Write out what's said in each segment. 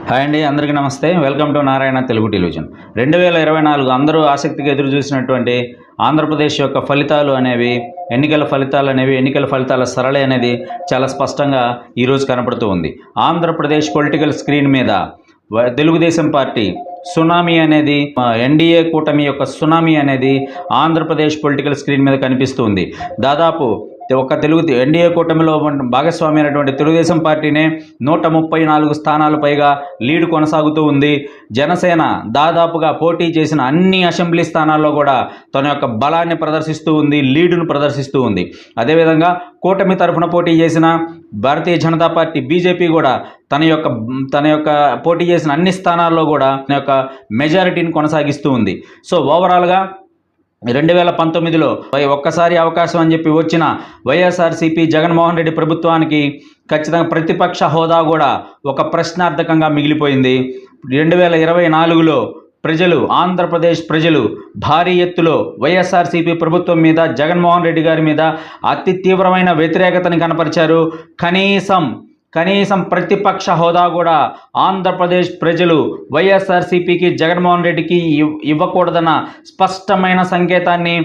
Hi అండి, అందరికీ నమస్తే. Welcome to Narayana Telugu television. 2024 అందరూ ఆసక్తిగా ఎదురు చూసినటువంటి ఆంధ్రప్రదేశ్ యొక్క ఫలితాలు అనేవి, ఎన్నికల ఫలితాల సరళి అనేది చాలా స్పష్టంగా ఈరోజు కనపడుతూ ఉంది. ఆంధ్రప్రదేశ్ పొలిటికల్ స్క్రీన్ మీద తెలుగుదేశం పార్టీ సునామీ అనేది, ఎన్డీఏ కూటమి యొక్క సునామీ అనేది ఆంధ్రప్రదేశ్ పొలిటికల్ స్క్రీన్ మీద కనిపిస్తుంది. దాదాపు ఎన్డీఏ కూటమిలో భాగస్వామి అయినటువంటి తెలుగుదేశం పార్టీనే 134 స్థానాలు పైగా లీడ్ కొనసాగుతూ ఉంది. జనసేన దాదాపుగా పోటీ చేసిన అన్ని అసెంబ్లీ స్థానాల్లో కూడా తన యొక్క బలాన్ని ప్రదర్శిస్తూ ఉంది, లీడును ప్రదర్శిస్తూ ఉంది. అదేవిధంగా కూటమి తరఫున పోటీ చేసిన భారతీయ జనతా పార్టీ బీజేపీ కూడా తన యొక్క పోటీ చేసిన అన్ని స్థానాల్లో కూడా తన యొక్క మెజారిటీని కొనసాగిస్తూ ఉంది. సో ఓవరాల్గా 2019లో ఒక్కసారి అవకాశం అని చెప్పి వచ్చిన వైఎస్ఆర్సీపీ జగన్మోహన్ రెడ్డి ప్రభుత్వానికి ఖచ్చితంగా ప్రతిపక్ష హోదా కూడా ఒక ప్రశ్నార్థకంగా మిగిలిపోయింది. 2024లో ఆంధ్రప్రదేశ్ ప్రజలు భారీ ఎత్తులో వైఎస్ఆర్సీపీ ప్రభుత్వం మీద, జగన్మోహన్ రెడ్డి గారి మీద అతి తీవ్రమైన వ్యతిరేకతని కనపరిచారు. కనీసం ప్రతిపక్ష హోదా కూడా ఆంధ్రప్రదేశ్ ప్రజలు వైఎస్ఆర్సీపీకి, జగన్మోహన్ రెడ్డికి ఇవ్వకూడదన్న స్పష్టమైన సంకేతాన్ని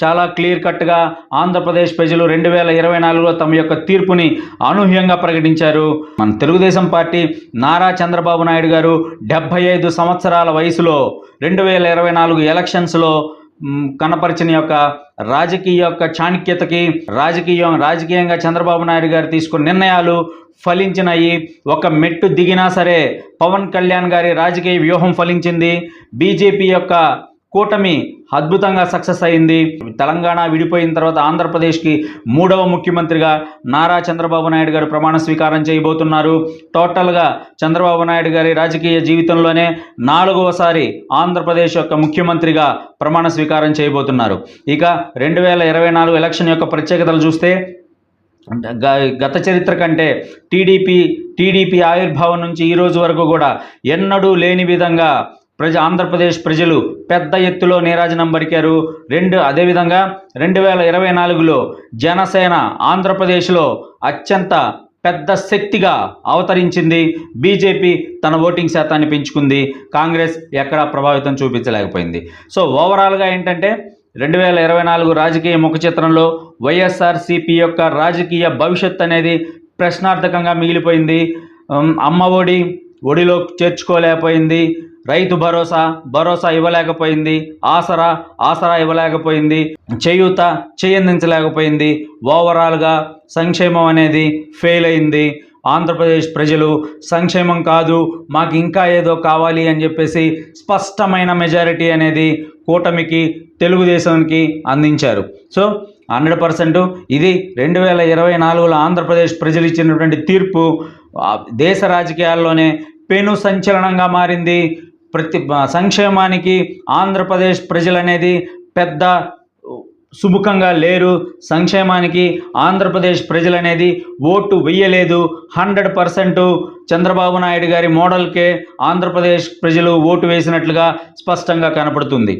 చాలా క్లియర్ కట్గా ఆంధ్రప్రదేశ్ ప్రజలు 2024లో తమ యొక్క తీర్పుని అనూహ్యంగా ప్రకటించారు. మన తెలుగుదేశం పార్టీ నారా చంద్రబాబు నాయుడు గారు 75 సంవత్సరాల వయసులో 2024 ఎలక్షన్స్లో కనపరిచిన యొక్క రాజకీయ చాణక్యతకి, రాజకీయంగా చంద్రబాబు నాయుడు గారు తీసుకున్న నిర్ణయాలు ఫలించినాయి. ఒక మెట్టు దిగినా సరే పవన్ కళ్యాణ్ గారి రాజకీయ వ్యూహం ఫలించింది. బీజేపీ యొక్క కూటమి అద్భుతంగా సక్సెస్ అయింది. తెలంగాణ విడిపోయిన తర్వాత ఆంధ్రప్రదేశ్కి 3వ ముఖ్యమంత్రిగా నారా చంద్రబాబు నాయుడు గారు ప్రమాణ స్వీకారం చేయబోతున్నారు. టోటల్గా చంద్రబాబు నాయుడు గారి రాజకీయ జీవితంలోనే 4వసారి ఆంధ్రప్రదేశ్ యొక్క ముఖ్యమంత్రిగా ప్రమాణ స్వీకారం చేయబోతున్నారు. ఇక 2024 ఎలక్షన్ యొక్క ప్రత్యేకతలు చూస్తే, గత చరిత్ర కంటే టీడీపీ ఆవిర్భావం నుంచి ఈ రోజు వరకు కూడా ఎన్నడూ లేని విధంగా ఆంధ్రప్రదేశ్ ప్రజలు పెద్ద ఎత్తులో నీరాజనం పలికారు. అదేవిధంగా 2024లో జనసేన ఆంధ్రప్రదేశ్లో అత్యంత పెద్ద శక్తిగా అవతరించింది. బీజేపీ తన ఓటింగ్ శాతాన్ని పెంచుకుంది. కాంగ్రెస్ ఎక్కడా ప్రభావితం చూపించలేకపోయింది. సో ఓవరాల్గా ఏంటంటే 2024 రాజకీయ ముఖ చిత్రంలో వైఎస్ఆర్సీపీ యొక్క రాజకీయ భవిష్యత్ అనేది ప్రశ్నార్థకంగా మిగిలిపోయింది. అమ్మ ఒడిలో చేర్చుకోలేకపోయింది. రైతు భరోసా ఇవ్వలేకపోయింది. ఆసరా ఇవ్వలేకపోయింది. చేయందించలేకపోయింది. ఓవరాల్గా సంక్షేమం అనేది ఫెయిల్ అయింది. ఆంధ్రప్రదేశ్ ప్రజలు సంక్షేమం కాదు, మాకు ఇంకా ఏదో కావాలి అని చెప్పేసి స్పష్టమైన మెజారిటీ అనేది కూటమికి, తెలుగుదేశానికి అందించారు. సో 100% ఇది 2024లో ఆంధ్రప్రదేశ్ ప్రజలు ఇచ్చినటువంటి తీర్పు దేశ రాజకీయాల్లోనే పెను సంచలనంగా మారింది. సంక్షేమానికి ఆంధ్రప్రదేశ్ ప్రజలనేది పెద్ద సుముఖంగా లేరు. సంక్షేమానికి ఆంధ్రప్రదేశ్ ప్రజలనేది ఓటు వెయ్యలేదు. 100% చంద్రబాబు నాయుడు గారి మోడల్కే ఆంధ్రప్రదేశ్ ప్రజలు ఓటు వేసినట్లుగా స్పష్టంగా కనపడుతుంది.